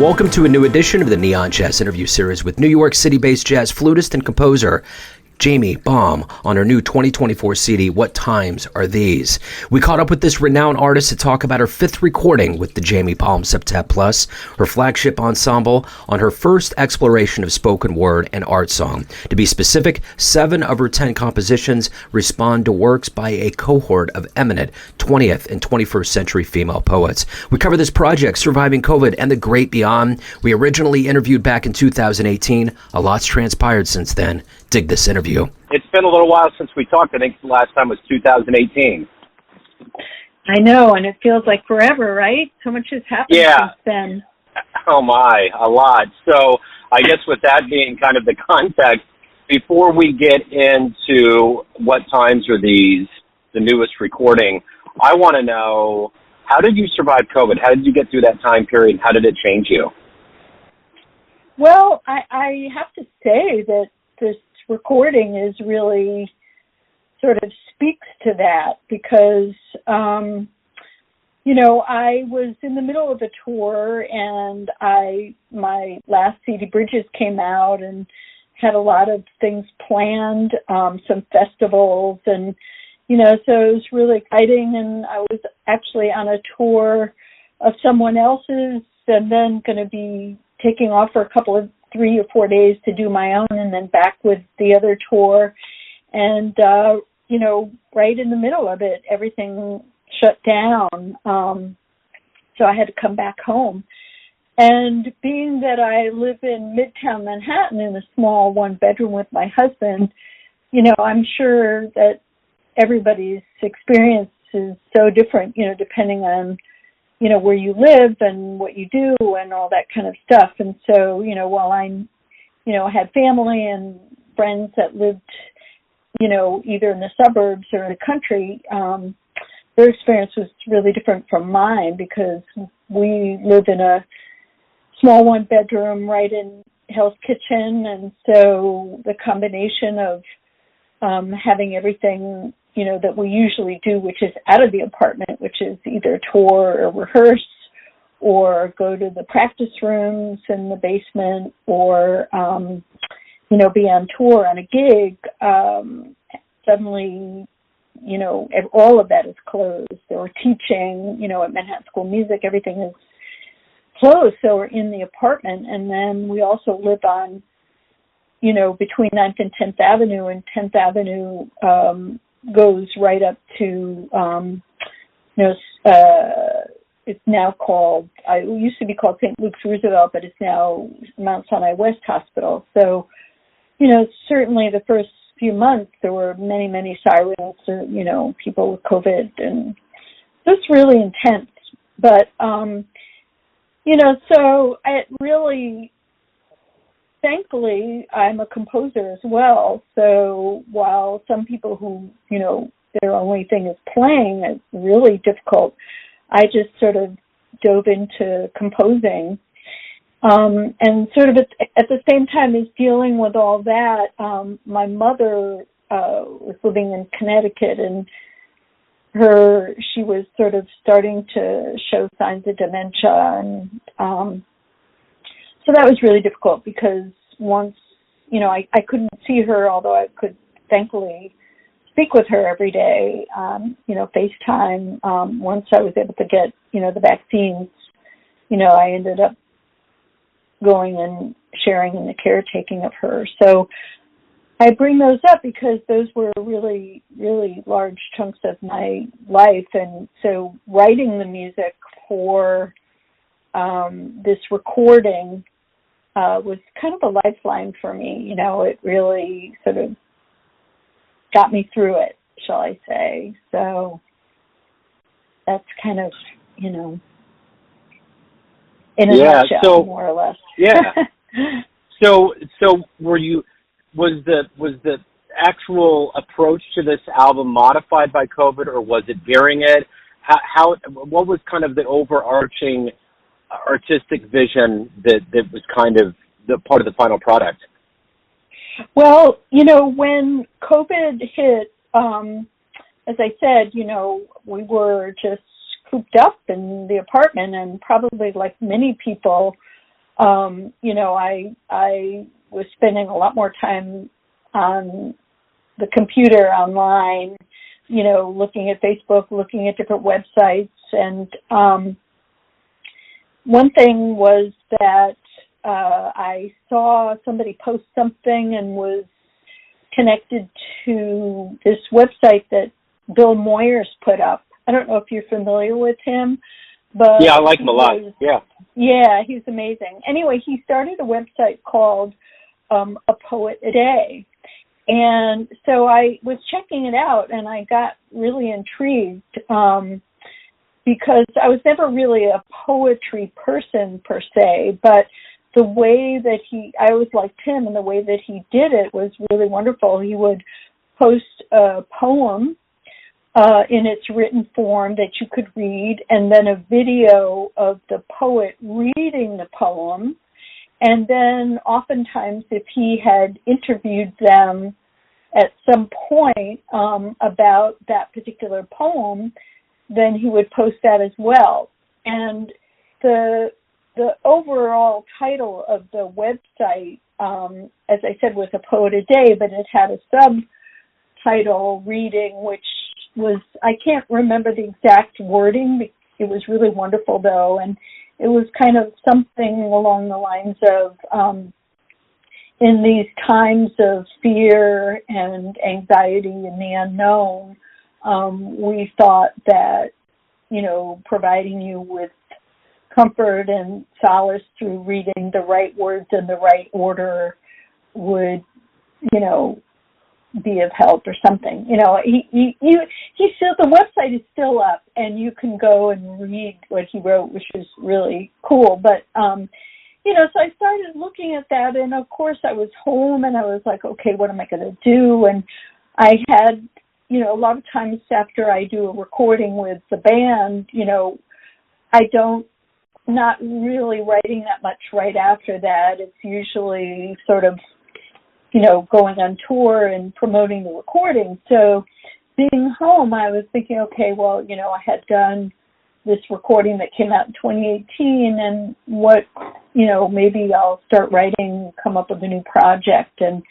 Welcome to a new edition of the Neon Jazz interview series with New York City-based jazz flutist and composer Jamie Baum on her new 2024 CD, What Times Are These? We caught up with this renowned artist to talk about her fifth recording with the Jamie Baum Septet Plus, her flagship ensemble, on her first exploration of spoken word and art song. To be specific, 7 of her 10 compositions respond to works by a cohort of eminent 20th and 21st century female poets. We cover this project, surviving COVID and the great beyond. We originally interviewed back in 2018. A lot's transpired since then. Dig this interview. It's been a little while since we talked. I think the last time was 2018. I know, and it feels like forever, right? So much has happened since then. Oh my, a lot. So I guess with that being kind of the context, before we get into What Times Are These, the newest recording, I want to know, how did you survive COVID? How did you get through that time period? How did it change you? Well, I have to say that this recording is really sort of speaks to that because, I was in the middle of a tour and my last CD, Bridges, came out and had a lot of things planned, some festivals and, so it was really exciting. And I was actually on a tour of someone else's and then going to be taking off for 3 or 4 days to do my own and then back with the other tour. And, right in the middle of it, everything shut down. So I had to come back home. And being that I live in Midtown Manhattan in a small 1-bedroom with my husband, I'm sure that everybody's experience is so different, depending on where you live and what you do and all that kind of stuff. And so, while I had family and friends that lived, either in the suburbs or in the country, their experience was really different from mine because we live in a small 1-bedroom right in Hell's Kitchen. And so the combination of having everything that we usually do, which is out of the apartment, which is either tour or rehearse or go to the practice rooms in the basement or, be on tour on a gig, suddenly, all of that is closed. Or teaching, at Manhattan School of Music, everything is closed. So we're in the apartment. And then we also live on, between 9th and 10th Avenue, and 10th Avenue goes right up to, it's now called, it used to be called St. Luke's Roosevelt, but it's now Mount Sinai West Hospital. So, certainly the first few months there were many, many sirens, people with COVID, and it was really intense. But, so it really, thankfully, I'm a composer as well. So while some people who, their only thing is playing, it's really difficult, I just sort of dove into composing. And sort of at the same time as dealing with all that, my mother was living in Connecticut, and she was sort of starting to show signs of dementia. And so that was really difficult because once, I couldn't see her, although I could thankfully speak with her every day, FaceTime. Once I was able to get, the vaccines, I ended up going and sharing in the caretaking of her. So I bring those up because those were really, really large chunks of my life. And so writing the music for this recording was kind of a lifeline for me. It really sort of got me through it, shall I say. So that's kind of, in a nutshell, more or less. Yeah. So was the actual approach to this album modified by COVID, or was it during it? What was kind of the overarching artistic vision that was kind of the part of the final product? Well, when COVID hit, as I said, we were just cooped up in the apartment, and probably like many people, I was spending a lot more time on the computer online, looking at Facebook, looking at different websites. And one thing was that I saw somebody post something and was connected to this website that Bill Moyers put up. I don't know if you're familiar with him, but yeah, I like him a lot. Yeah, he's amazing. Anyway, he started a website called A Poet a Day. And so I was checking it out, and I got really intrigued because I was never really a poetry person per se, but the way that I always liked him, and the way that he did it was really wonderful. He would post a poem in its written form that you could read, and then a video of the poet reading the poem. And then oftentimes, if he had interviewed them at some point about that particular poem, then he would post that as well. And the overall title of the website, as I said, was A Poet a Day, but it had a subtitle reading, which was, I can't remember the exact wording. It was really wonderful, though, and it was kind of something along the lines of, in these times of fear and anxiety and the unknown, we thought that, providing you with comfort and solace through reading the right words in the right order would, be of help or something. He still, the website is still up, and you can go and read what he wrote, which is really cool. But, so I started looking at that, and of course I was home, and I was like, okay, what am I going to do? And I had, a lot of times after I do a recording with the band, not really writing that much right after that. It's usually sort of, going on tour and promoting the recording. So being home, I was thinking, okay, well, I had done this recording that came out in 2018, and what, maybe I'll start writing, come up with a new project, and,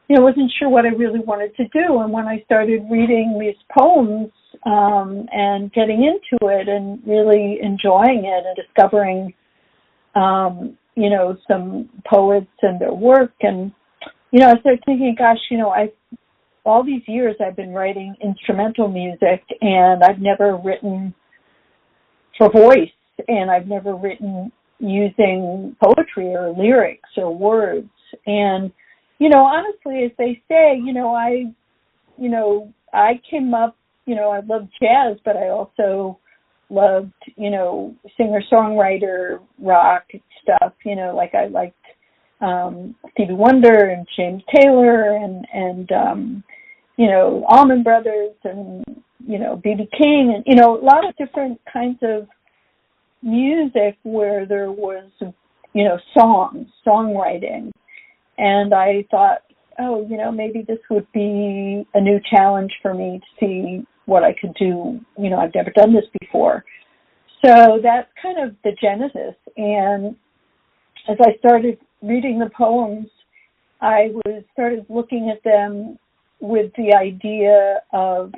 wasn't sure what I really wanted to do. And when I started reading these poems and getting into it and really enjoying it and discovering, some poets and their work, and, I started thinking, gosh, all these years I've been writing instrumental music, and I've never written for voice, and I've never written using poetry or lyrics or words. And, honestly, as they say, I came up, I loved jazz, but I also loved, singer-songwriter rock stuff, like I liked Stevie Wonder and James Taylor and Allman Brothers and, B.B. King and, a lot of different kinds of music where there was, songwriting. And I thought, oh, maybe this would be a new challenge for me to see what I could do. I've never done this before. So that's kind of the genesis. And as I started reading the poems, I started looking at them with the idea of,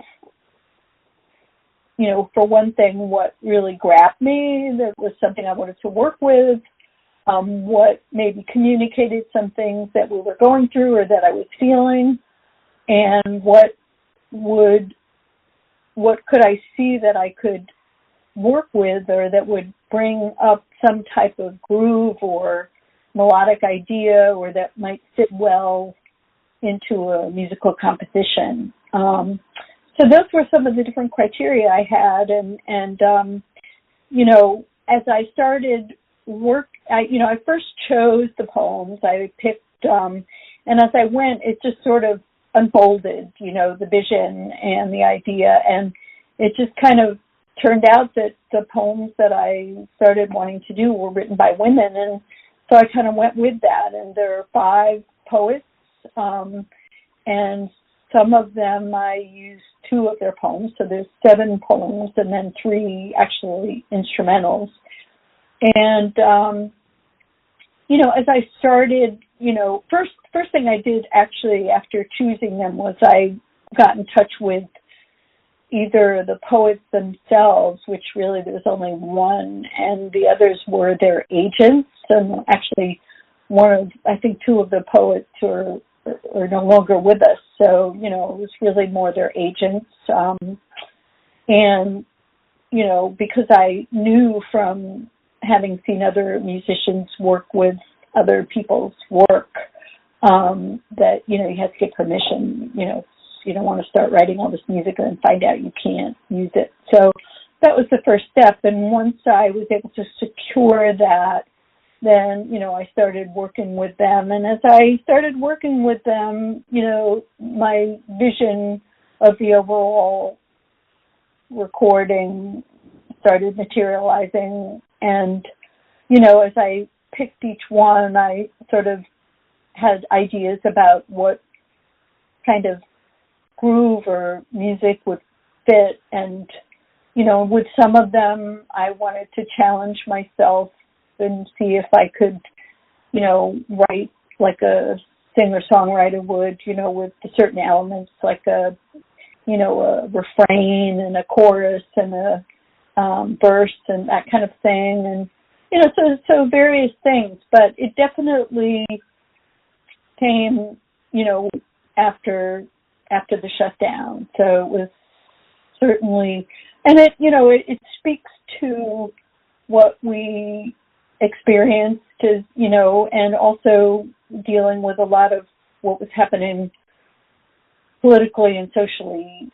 for one thing, what really grabbed me, that was something I wanted to work with, what maybe communicated some things that we were going through or that I was feeling, and what could I see that I could work with, or that would bring up some type of groove or melodic idea, or that might fit well into a musical composition. So those were some of the different criteria I had, and as I started work, I first chose the poems. I picked, and as I went, it just sort of unfolded, the vision and the idea, and it just kind of turned out that the poems that I started wanting to do were written by women, and so I kind of went with that. And there are 5 poets, and some of them I used 2 of their poems, so there's 7 poems and then 3 actually instrumentals. And as I started, first thing I did actually after choosing them was I got in touch with either the poets themselves, which really there was only one, and the others were their agents. And actually, I think two of the poets are no longer with us. So, it was really more their agents. And, because I knew from having seen other musicians work with other people's work, that, you had to get permission, you don't want to start writing all this music and then find out you can't use it. So that was the first step. And once I was able to secure that, then, I started working with them. And as I started working with them, my vision of the overall recording started materializing. And, as I picked each one, I sort of had ideas about what kind of groove or music would fit. And, with some of them, I wanted to challenge myself and see if I could, write like a singer-songwriter would, with certain elements like a refrain and a chorus and a verse and that kind of thing. And, so various things. But it definitely came, after the shutdown. So it was certainly, and it speaks to what we experienced as, and also dealing with a lot of what was happening politically and socially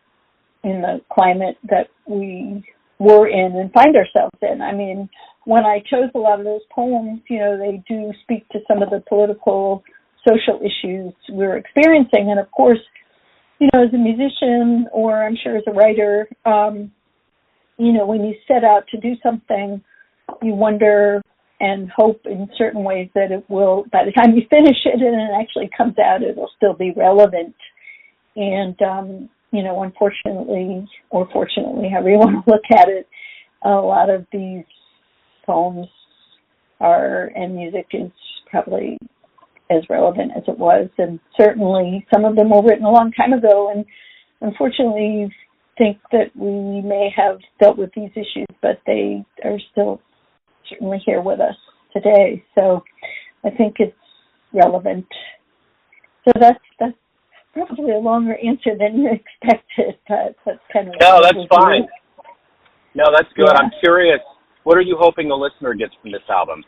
in the climate that we were in and find ourselves in. I mean, when I chose a lot of those poems, they do speak to some of the political, social issues we're experiencing. And of course, as a musician, or I'm sure as a writer, when you set out to do something, you wonder and hope in certain ways that it will, by the time you finish it and it actually comes out, it'll still be relevant. And, unfortunately, or fortunately, however you want to look at it, a lot of these poems and music is probably as relevant as it was. And certainly some of them were written a long time ago. And unfortunately, think that we may have dealt with these issues, but they are still certainly here with us today. So I think it's relevant. So that's probably a longer answer than you expected. That's kind of no, that's fine. No, that's good. Yeah. I'm curious, what are you hoping the listener gets from this album?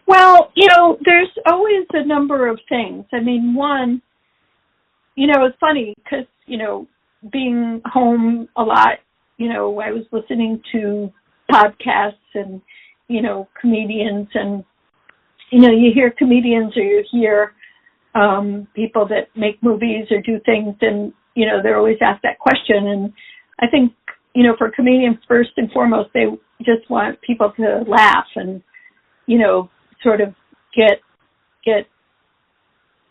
Well, there's always a number of things. I mean, one, it's funny because, being home a lot, I was listening to podcasts and, comedians and, you hear comedians or you hear people that make movies or do things and, they're always asked that question. And I think, for comedians, first and foremost, they just want people to laugh and, sort of get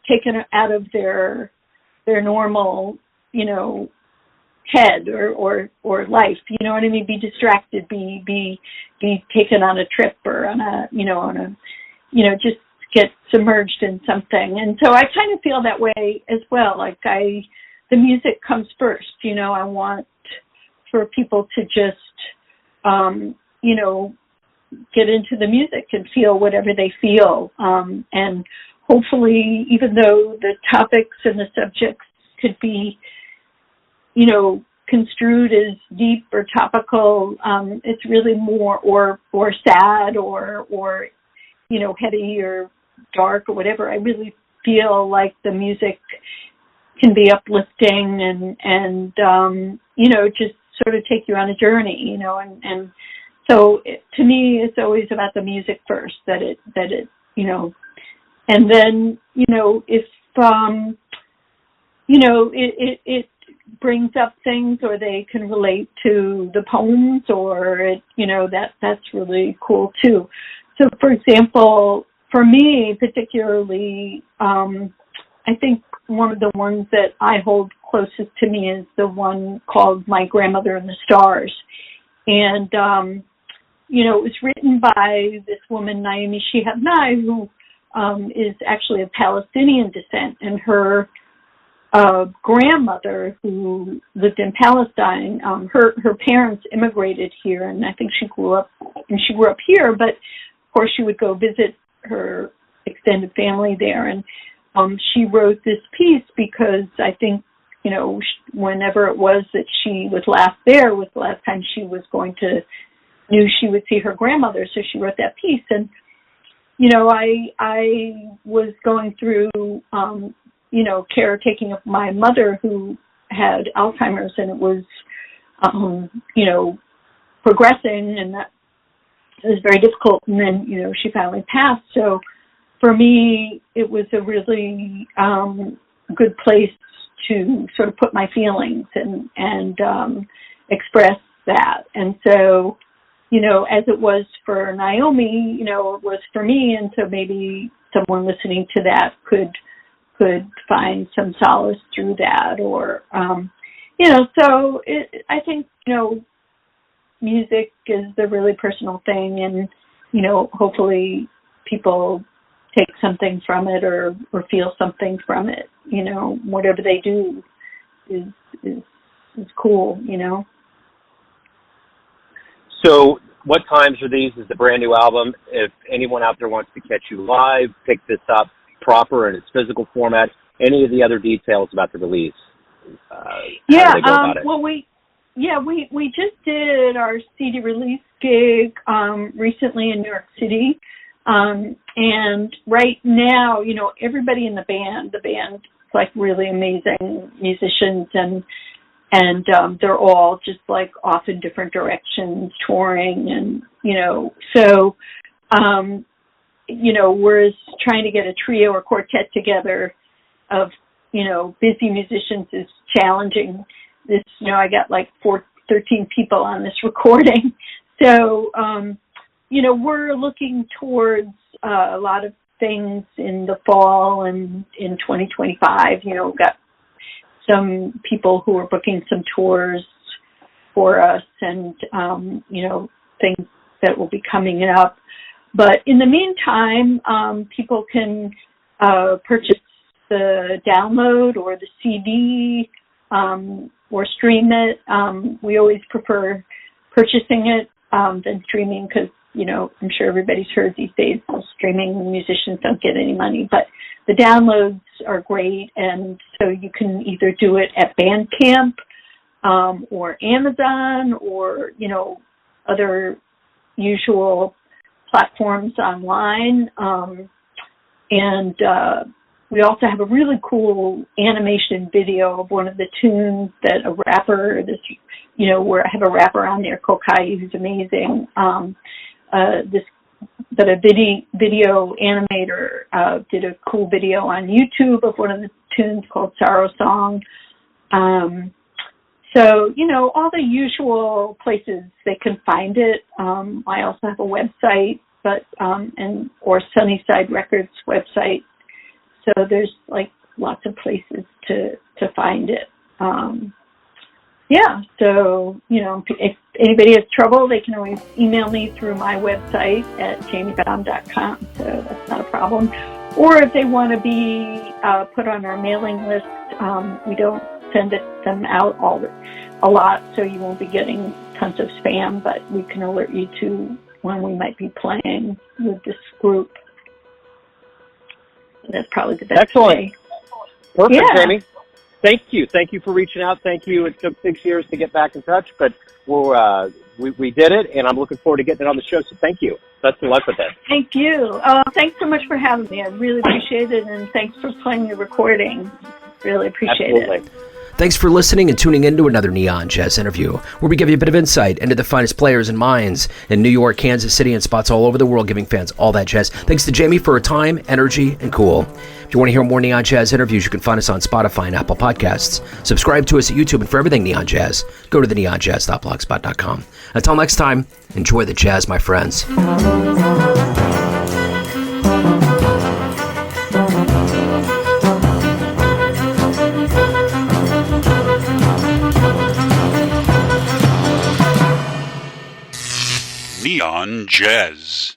taken out of their normal, head or life, you know what I mean? Be distracted, be taken on a trip or just get submerged in something. And so I kind of feel that way as well. Like the music comes first, I want for people to just, get into the music and feel whatever they feel. And hopefully, even though the topics and the subjects could be, construed as deep or topical, it's really more or sad or heady or dark or whatever. I really feel like the music can be uplifting and just sort of take you on a journey, and so to me, it's always about the music first, that it, and then, if, it brings up things or they can relate to the poems or it, that's really cool too. So for example, for me particularly, I think one of the ones that I hold closest to me is the one called My Grandmother and the Stars. And, it was written by this woman, Naomi Shihab Nye, who is actually of Palestinian descent, and her grandmother, who lived in Palestine, her parents immigrated here, and I think she grew up here, but of course she would go visit her extended family there, and she wrote this piece because I think, whenever it was that she was last there was the last time she was knew she would see her grandmother, so she wrote that piece. And, I was going through, caretaking of my mother who had Alzheimer's, and it was, progressing, and that it was very difficult. And then, she finally passed. So for me, it was a really good place to sort of put my feelings and express that. And so, as it was for Naomi, it was for me, and so maybe someone listening to that could find some solace through that, or, so I think, music is a really personal thing, and, hopefully people take something from it or feel something from it. Whatever they do is cool, So What Times Are These is the brand new album. If anyone out there wants to catch you live, pick this up proper in its physical format, any of the other details about the release, how do they go about it? Well, we just did our CD release gig recently in New York City. And right now, everybody in the band's like really amazing musicians, and they're all just like off in different directions, touring, and, so, we're trying to get a trio or quartet together of, busy musicians is challenging. This, I got like 13 people on this recording. So, we're looking towards a lot of things in the fall and in 2025. We've got some people who are booking some tours for us, and, things that will be coming up. But in the meantime, people can purchase the download or the CD or stream it. We always prefer purchasing it than streaming because, I'm sure everybody's heard these days, streaming musicians don't get any money. But the downloads are great, and so you can either do it at Bandcamp or Amazon or, other usual platforms online. And we also have a really cool animation video of one of the tunes that a rapper, where I have a rapper on there, Kokai, who's amazing. But a video animator did a cool video on YouTube of one of the tunes called Sorrow Song. So, all the usual places they can find it. I also have a website, or Sunnyside Records website. So there's like lots of places to find it. So, if anybody has trouble, they can always email me through my website at jamiebaum.com. So that's not a problem. Or if they want to be put on our mailing list, we don't send them out a lot, so you won't be getting tons of spam, but we can alert you to when we might be playing with this group. That's probably the best way. Perfect, Jamie. Thank you. Thank you for reaching out. Thank you. It took 6 years to get back in touch, but we did it, and I'm looking forward to getting it on the show, so thank you. Best of luck with that. Thank you. Thanks so much for having me. I really appreciate it, and thanks for playing the recording. Really appreciate it. Thanks for listening and tuning in to another Neon Jazz interview, where we give you a bit of insight into the finest players and minds in New York, Kansas City, and spots all over the world, giving fans all that jazz. Thanks to Jamie for her time, energy, and cool. If you want to hear more Neon Jazz interviews, you can find us on Spotify and Apple Podcasts. Subscribe to us at YouTube, and for everything Neon Jazz, go to theneonjazz.blogspot.com. Until next time, enjoy the jazz, my friends. Neon Jazz.